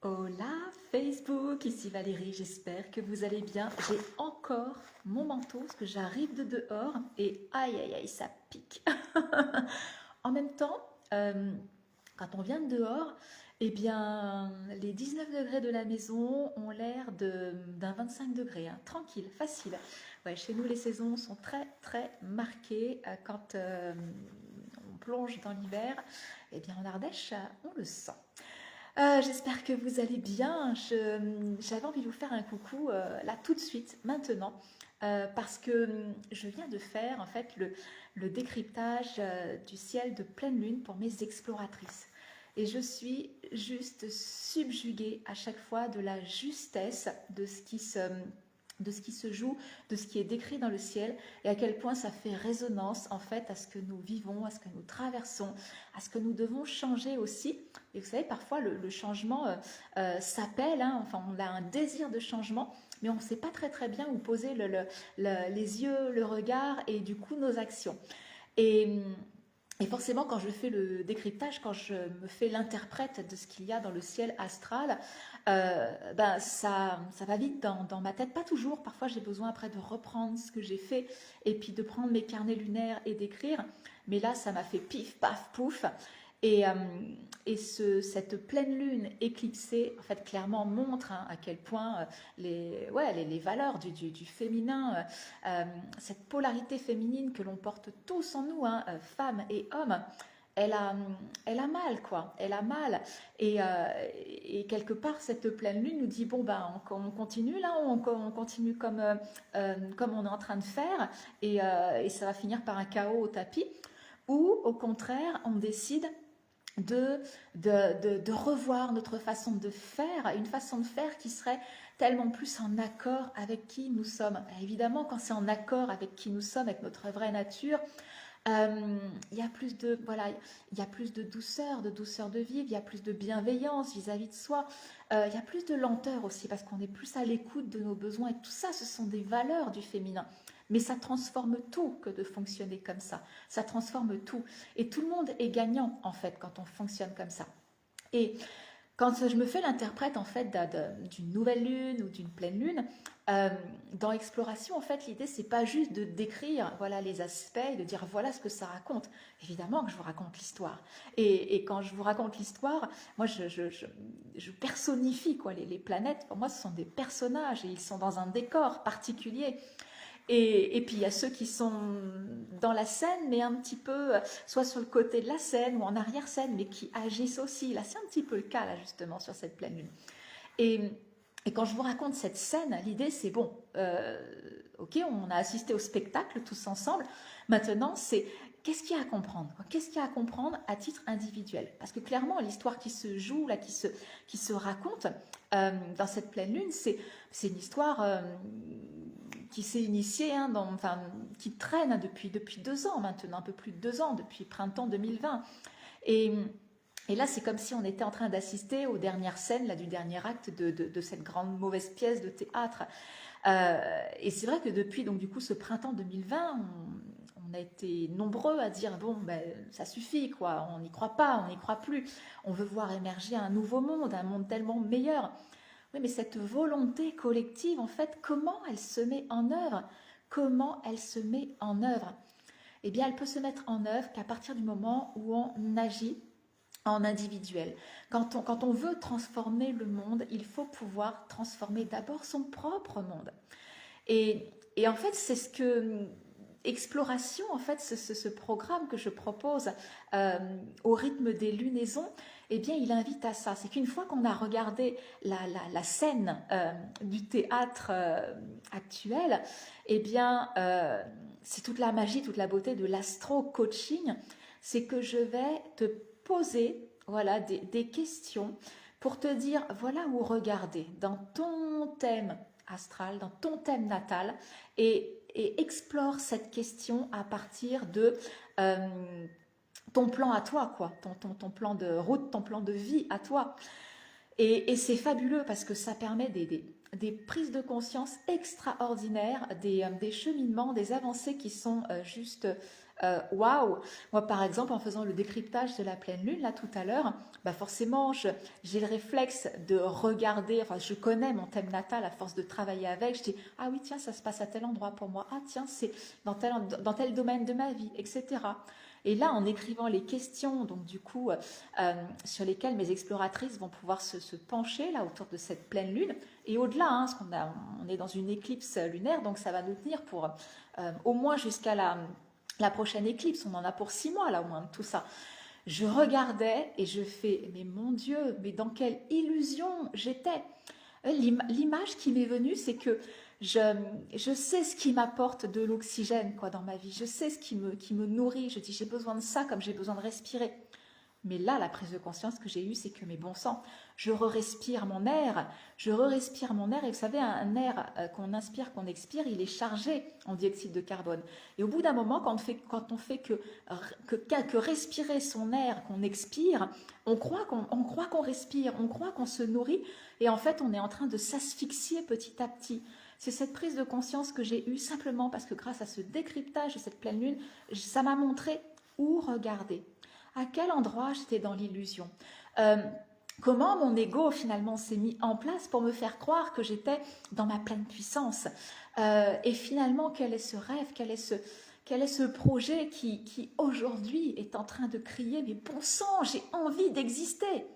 Hola Facebook, ici Valérie, j'espère que vous allez bien. J'ai encore mon manteau parce que j'arrive de dehors et aïe aïe aïe ça pique. En même temps, quand on vient de dehors, eh bien les 19 degrés de la maison ont l'air d'un 25 degrés, hein. Tranquille, facile. Ouais, chez nous les saisons sont très très marquées quand on plonge dans l'hiver. Eh bien en Ardèche, on le sent. J'espère que vous allez bien. J'avais envie de vous faire un coucou là tout de suite, maintenant, parce que je viens de faire en fait le décryptage du ciel de pleine lune pour mes exploratrices. Et je suis juste subjuguée à chaque fois de la justesse de ce qui se joue, de ce qui est décrit dans le ciel et à quel point ça fait résonance en fait à ce que nous vivons, à ce que nous traversons, à ce que nous devons changer aussi. Et vous savez, parfois le changement s'appelle, hein, enfin on a un désir de changement, mais on ne sait pas très très bien où poser les yeux, le regard et du coup nos actions. Et, et forcément, quand je fais le décryptage, quand je me fais l'interprète de ce qu'il y a dans le ciel astral, ben ça va vite dans ma tête. Pas toujours, parfois j'ai besoin après de reprendre ce que j'ai fait et puis de prendre mes carnets lunaires et d'écrire. Mais là, ça m'a fait pif, paf, pouf. Et, euh, cette pleine lune éclipsée, en fait, clairement montre hein, à quel point les valeurs du féminin, cette polarité féminine que l'on porte tous en nous, hein, femmes et hommes, elle a, elle a mal, quoi. Elle a mal. Et quelque part, cette pleine lune nous dit bon, ben, on continue là, on continue comme on est en train de faire, et ça va finir par un chaos au tapis. Ou au contraire, on décide de revoir notre façon de faire, une façon de faire qui serait tellement plus en accord avec qui nous sommes. Évidemment, quand c'est en accord avec qui nous sommes, avec notre vraie nature, il y a plus de voilà, il y a plus de douceur de vivre, il y a plus de bienveillance vis-à-vis de soi, il y a plus de lenteur aussi parce qu'on est plus à l'écoute de nos besoins et tout ça, ce sont des valeurs du féminin. Mais ça transforme tout que de fonctionner comme ça. Ça transforme tout. Et tout le monde est gagnant, en fait, quand on fonctionne comme ça. Et quand je me fais l'interprète en fait d'une nouvelle lune ou d'une pleine lune, euh, dans exploration, en fait, l'idée c'est pas juste de décrire voilà les aspects, de dire voilà ce que ça raconte. Évidemment que je vous raconte l'histoire. Et quand je vous raconte l'histoire, moi je personnifie quoi les planètes. Pour moi, ce sont des personnages et ils sont dans un décor particulier. Et puis il y a ceux qui sont dans la scène, mais un petit peu, soit sur le côté de la scène ou en arrière-scène, mais qui agissent aussi. Là, c'est un petit peu le cas, là, justement, sur cette pleine lune. Et, et quand je vous raconte cette scène, l'idée, c'est bon, ok, on a assisté au spectacle tous ensemble. Maintenant, c'est qu'est-ce qu'il y a à comprendre? Qu'est-ce qu'il y a à comprendre à titre individuel? Parce que clairement, l'histoire qui se joue, là, qui se raconte dans cette pleine lune, c'est une histoire qui s'est initiée, hein, enfin, qui traîne depuis 2 ans maintenant, un peu plus de 2 ans, depuis printemps 2020. Et, et là, c'est comme si on était en train d'assister aux dernières scènes là, du dernier acte de cette grande mauvaise pièce de théâtre. Et c'est vrai que depuis donc, du coup, ce printemps 2020, on a été nombreux à dire bon, ben, ça suffit, quoi. On n'y croit pas, on n'y croit plus. On veut voir émerger un nouveau monde, un monde tellement meilleur. Oui, mais cette volonté collective, en fait, comment elle se met en œuvre? Comment elle se met en œuvre? Eh bien, elle peut se mettre en œuvre qu'à partir du moment où on agit en individuel. Quand on veut transformer le monde, il faut pouvoir transformer d'abord son propre monde. Et en fait, c'est ce que Exploration, en fait, ce programme que je propose au rythme des lunaisons, eh bien, il invite à ça. C'est qu'une fois qu'on a regardé la scène du théâtre actuel, eh bien, c'est toute la magie, toute la beauté de l'astro-coaching, c'est que je vais te poser voilà, des questions pour te dire voilà où regarder dans ton thème astral, dans ton thème natal, et explore cette question à partir de ton plan à toi, quoi, ton plan de route, ton plan de vie à toi. Et c'est fabuleux parce que ça permet des prises de conscience extraordinaires, des cheminements, des avancées qui sont juste waouh. Moi, par exemple, en faisant le décryptage de la pleine lune, là, tout à l'heure, bah forcément, j'ai le réflexe de regarder, enfin, je connais mon thème natal à force de travailler avec, je dis, ah oui, tiens, ça se passe à tel endroit pour moi, ah tiens, c'est dans tel domaine de ma vie, etc. Et là, en écrivant les questions, donc du coup, sur lesquelles mes exploratrices vont pouvoir se pencher là autour de cette pleine lune, et au-delà, hein, parce on est dans une éclipse lunaire, donc ça va nous tenir pour au moins jusqu'à la prochaine éclipse, on en a pour 6 mois là au moins de tout ça. Je regardais et je fais, mais mon Dieu, mais dans quelle illusion j'étais. L'image qui m'est venue, c'est que je sais ce qui m'apporte de l'oxygène quoi dans ma vie. Je sais ce qui me nourrit. Je dis, j'ai besoin de ça comme j'ai besoin de respirer. Mais là, la prise de conscience que j'ai eue, c'est que, mais bon sang, je re-respire mon air, et vous savez, un air qu'on inspire, qu'on expire, il est chargé en dioxyde de carbone. Et au bout d'un moment, quand on fait que respirer son air, qu'on expire, on croit qu'on respire, on croit qu'on se nourrit, et en fait, on est en train de s'asphyxier petit à petit. C'est cette prise de conscience que j'ai eue simplement parce que grâce à ce décryptage de cette pleine lune, ça m'a montré où regarder. À quel endroit j'étais dans l'illusion, comment mon ego finalement s'est mis en place pour me faire croire que j'étais dans ma pleine puissance, et finalement quel est ce rêve, quel est ce projet qui aujourd'hui est en train de crier, mais bon sang, j'ai envie d'exister.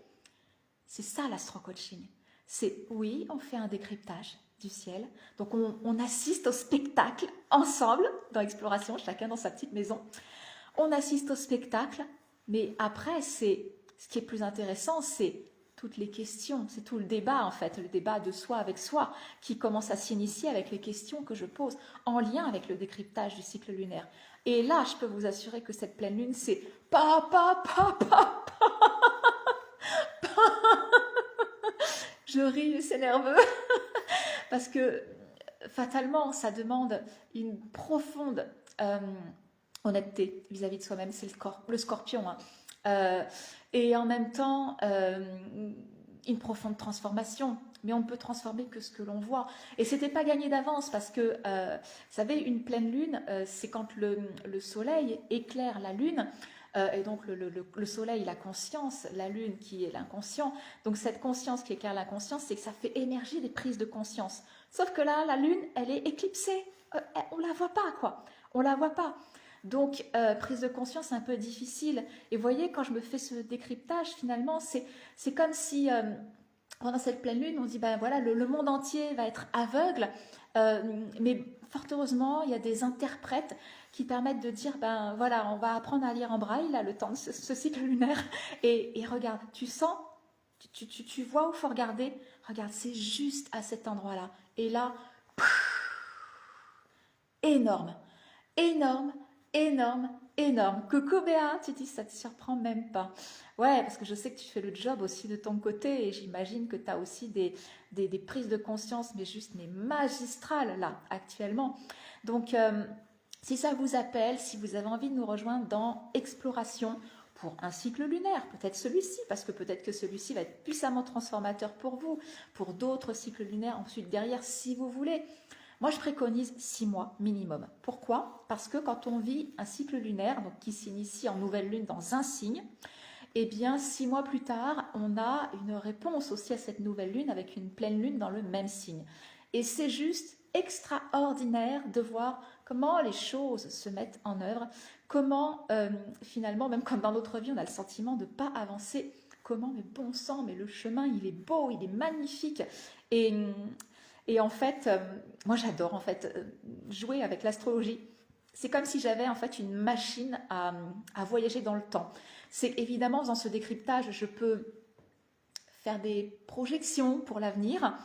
C'est ça l'astro-coaching. C'est oui, on fait un décryptage du ciel, donc on assiste au spectacle ensemble dans l'exploration, chacun dans sa petite maison. On assiste au spectacle. Mais après, ce qui est plus intéressant, c'est toutes les questions, c'est tout le débat en fait, le débat de soi avec soi, qui commence à s'initier avec les questions que je pose en lien avec le décryptage du cycle lunaire. Et là, je peux vous assurer que cette pleine lune, c'est pa pa pa pa pa. Je ris, c'est nerveux parce que fatalement, ça demande une profonde honnêteté vis-à-vis de soi-même, c'est le scorpion. Hein. Et en même temps, une profonde transformation. Mais on ne peut transformer que ce que l'on voit. Et c'était pas gagné d'avance parce que, vous savez, une pleine lune, c'est quand le soleil éclaire la lune. Et donc le soleil, la conscience, la lune qui est l'inconscient. Donc cette conscience qui éclaire l'inconscience, c'est que ça fait émerger des prises de conscience. Sauf que là, la lune, elle est éclipsée. On la voit pas, quoi. On la voit pas. Donc, prise de conscience un peu difficile. Et vous voyez, quand je me fais ce décryptage, finalement, c'est comme si, pendant cette pleine lune, on dit, ben voilà, le monde entier va être aveugle. Mais fort heureusement, il y a des interprètes qui permettent de dire, ben voilà, on va apprendre à lire en braille, là, le temps de ce cycle lunaire. Et regarde, tu sens, tu vois où il faut regarder. Regarde, c'est juste à cet endroit-là. Et là, énorme, énorme, énorme, énorme. Coucou Béa, tu dis ça te surprend même pas. Ouais, parce que je sais que tu fais le job aussi de ton côté et j'imagine que tu as aussi des prises de conscience, mais magistrales là, actuellement. Donc, si ça vous appelle, si vous avez envie de nous rejoindre dans Exploration pour un cycle lunaire, peut-être celui-ci, parce que peut-être que celui-ci va être puissamment transformateur pour vous, pour d'autres cycles lunaires ensuite derrière, si vous voulez. Moi, je préconise 6 mois minimum. Pourquoi? Parce que quand on vit un cycle lunaire, donc qui s'initie en nouvelle lune dans un signe, eh bien, 6 mois plus tard, on a une réponse aussi à cette nouvelle lune avec une pleine lune dans le même signe. Et c'est juste extraordinaire de voir comment les choses se mettent en œuvre, comment finalement, même comme dans notre vie, on a le sentiment de ne pas avancer, comment, mais bon sang, mais le chemin, il est beau, il est magnifique. Et en fait, moi j'adore en fait jouer avec l'astrologie. C'est comme si j'avais en fait une machine à voyager dans le temps. C'est évidemment dans ce décryptage, je peux faire des projections pour l'avenir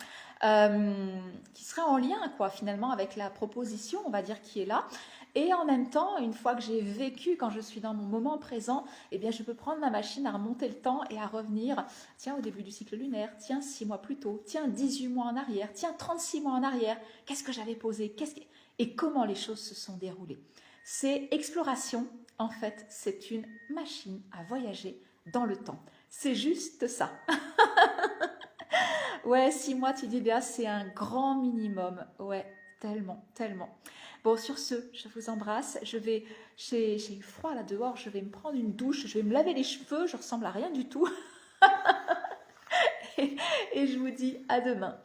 qui seraient en lien quoi finalement avec la proposition, on va dire, qui est là. Et en même temps, une fois que j'ai vécu, quand je suis dans mon moment présent, eh bien, je peux prendre ma machine à remonter le temps et à revenir, tiens, au début du cycle lunaire, tiens, 6 mois plus tôt, tiens, 18 mois en arrière, tiens, 36 mois en arrière, qu'est-ce que j'avais posé, et comment les choses se sont déroulées. C'est exploration, en fait, c'est une machine à voyager dans le temps. C'est juste ça. Ouais, 6 mois, tu dis, Béa, c'est un grand minimum. Ouais, tellement, tellement. Bon, sur ce, je vous embrasse. J'ai eu froid là dehors, je vais me prendre une douche, je vais me laver les cheveux, je ressemble à rien du tout. Et je vous dis à demain.